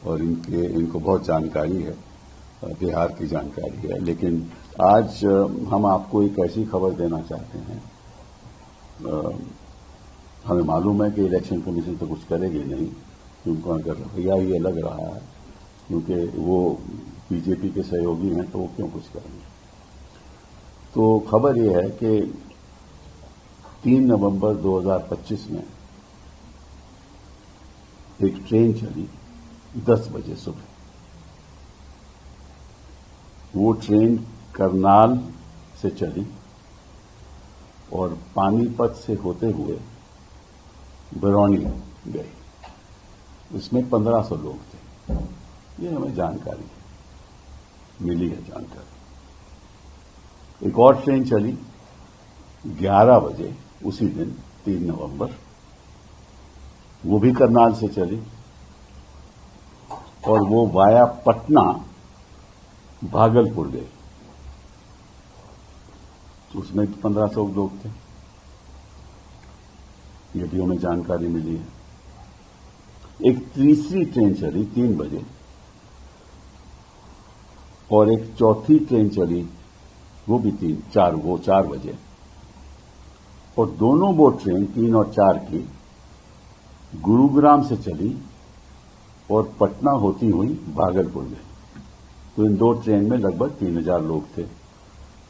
और इनको बहुत जानकारी है, बिहार की जानकारी है। लेकिन आज हम आपको एक ऐसी खबर देना चाहते हैं। हमें मालूम है कि इलेक्शन कमीशन तो कुछ करेगी नहीं, क्योंकि अगर रवैया ये लग रहा है, क्योंकि वो बीजेपी के सहयोगी हैं, तो वो क्यों कुछ करेंगे। तो खबर ये है कि 3 नवंबर 2025 में एक ट्रेन चली 10 बजे सुबह। वो ट्रेन करनाल से चली और पानीपत से होते हुए बरौनी गई। इसमें 1500 लोग थे। ये हमें जानकारी मिली है। जानकारी एक और ट्रेन चली 11 बजे उसी दिन 3 नवंबर, वो भी करनाल से चली और वो वाया पटना भागलपुर गई। उसमें 1500 लोग थे। ये भी हमें जानकारी मिली है। एक तीसरी ट्रेन चली 3 बजे और एक चौथी ट्रेन चली वो भी 4 बजे, और दोनों वो ट्रेन 3 और 4 की गुरुग्राम से चली और पटना होती हुई भागलपुर गई। तो इन 2 ट्रेन में लगभग 3000 लोग थे।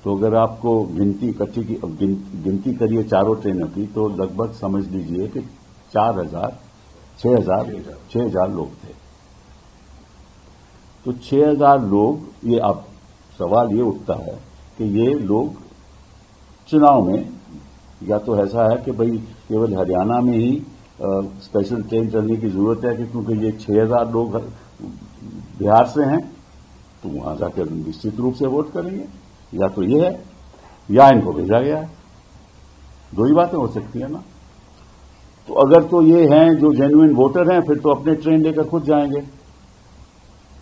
तो अगर आपको गिनती इकट्ठी की गिनती करिए चारों ट्रेनों की, तो लगभग समझ लीजिए कि 6,000 लोग थे। तो 6,000 लोग, ये अब सवाल ये उठता है कि ये लोग चुनाव में, या तो ऐसा है कि भाई केवल हरियाणा में ही स्पेशल ट्रेन चलने की जरूरत है कि क्योंकि ये 6,000 लोग बिहार से हैं, तो वहां जाकर निश्चित रूप से वोट करेंगे। या तो ये है या इनको भेजा गया है। 2 ही बातें हो सकती है ना। तो अगर तो ये हैं जो जेन्युइन वोटर हैं, फिर तो अपने ट्रेन लेकर खुद जाएंगे,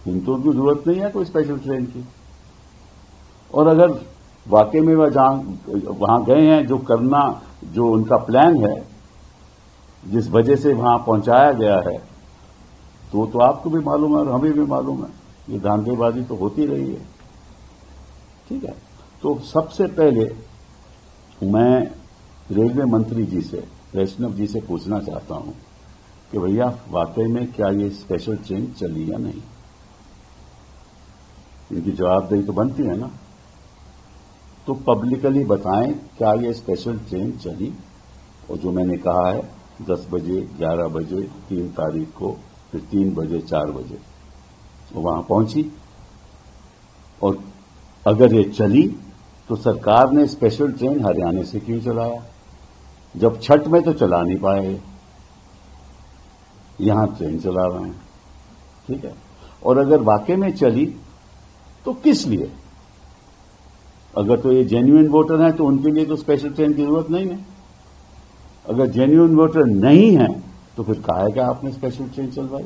इनको उनकी जरूरत नहीं है कोई स्पेशल ट्रेन की। और अगर वाकई में वहां गए हैं, जो करना, जो उनका प्लान है, जिस वजह से वहां पहुंचाया गया है, तो आपको भी मालूम है और हमें भी मालूम है। ये धांधलीबाजी तो होती रही है। ठीक है। तो सबसे पहले मैं रेलवे मंत्री जी से, वैष्णव जी से पूछना चाहता हूं कि भैया वाकई में क्या ये स्पेशल ट्रेन चली या नहीं। इनकी जवाबदेही तो बनती है ना। तो पब्लिकली बताएं, क्या ये स्पेशल ट्रेन चली? और जो मैंने कहा है 10 बजे, 11 बजे, 3 तारीख को, फिर 3 बजे, 4 बजे वो वहां पहुंची। और अगर ये चली तो सरकार ने स्पेशल ट्रेन हरियाणा से क्यों चलाया, जब छठ में तो चला नहीं पाए, यहां ट्रेन चला रहे हैं। ठीक है। और अगर वाकई में चली तो किस लिए? अगर तो ये जेन्युइन वोटर हैं तो उनके लिए तो स्पेशल ट्रेन की जरूरत नहीं है। अगर जेन्युइन वोटर नहीं है तो फिर कहा है क्या आपने स्पेशल ट्रेन चलवाई?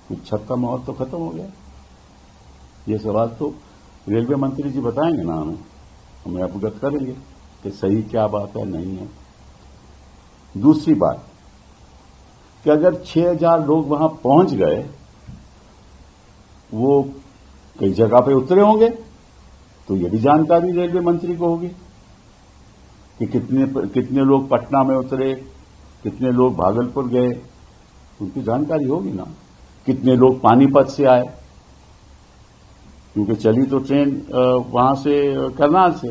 कुछ छठ का माहौल तो खत्म हो गया। ये सवाल तो रेलवे मंत्री जी बताएंगे ना, हमें अवगत करेंगे कि सही क्या बात है, नहीं है। दूसरी बात कि अगर 6,000 लोग वहां पहुंच गए, वो कई जगह पे उतरे होंगे, तो ये भी जानकारी रेलवे मंत्री को होगी कि कितने लोग पटना में उतरे, कितने लोग भागलपुर गए, उनकी जानकारी होगी ना। कितने लोग पानीपत से आए, क्योंकि चली तो ट्रेन वहां से करनाल से,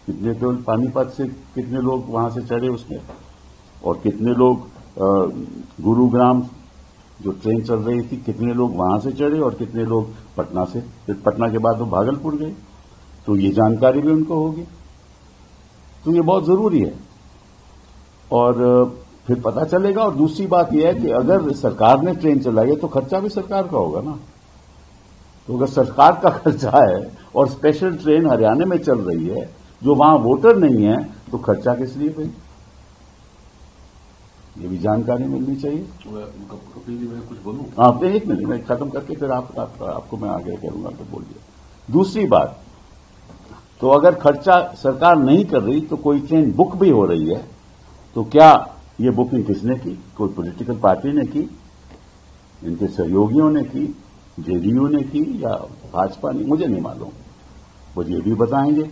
कितने तो पानीपत से कितने लोग वहां से चढ़े उसमें, और कितने लोग गुरुग्राम जो ट्रेन चल रही थी, कितने लोग वहां से चढ़े और कितने लोग पटना से, फिर पटना के बाद वो भागलपुर गए। तो ये जानकारी भी उनको होगी। तो ये बहुत जरूरी है और फिर पता चलेगा। और दूसरी बात यह है कि अगर सरकार ने ट्रेन चलाई है तो खर्चा भी सरकार का होगा ना। तो अगर सरकार का खर्चा है और स्पेशल ट्रेन हरियाणा में चल रही है, जो वहां वोटर नहीं है, तो खर्चा किस लिए भाई? ये भी जानकारी मिलनी चाहिए। कुछ बोलूं? आप एक मिनट मैं खत्म करके फिर आपको मैं आगे करूंगा, तो बोलिए। दूसरी बात, तो अगर खर्चा सरकार नहीं कर रही तो कोई ट्रेन बुक भी हो रही है, तो क्या ये बुकिंग किसने की? कोई पॉलिटिकल पार्टी ने की? इनके सहयोगियों ने की, जेडीयू ने की या भाजपा ने, मुझे नहीं मालूम, वो ये भी बताएंगे।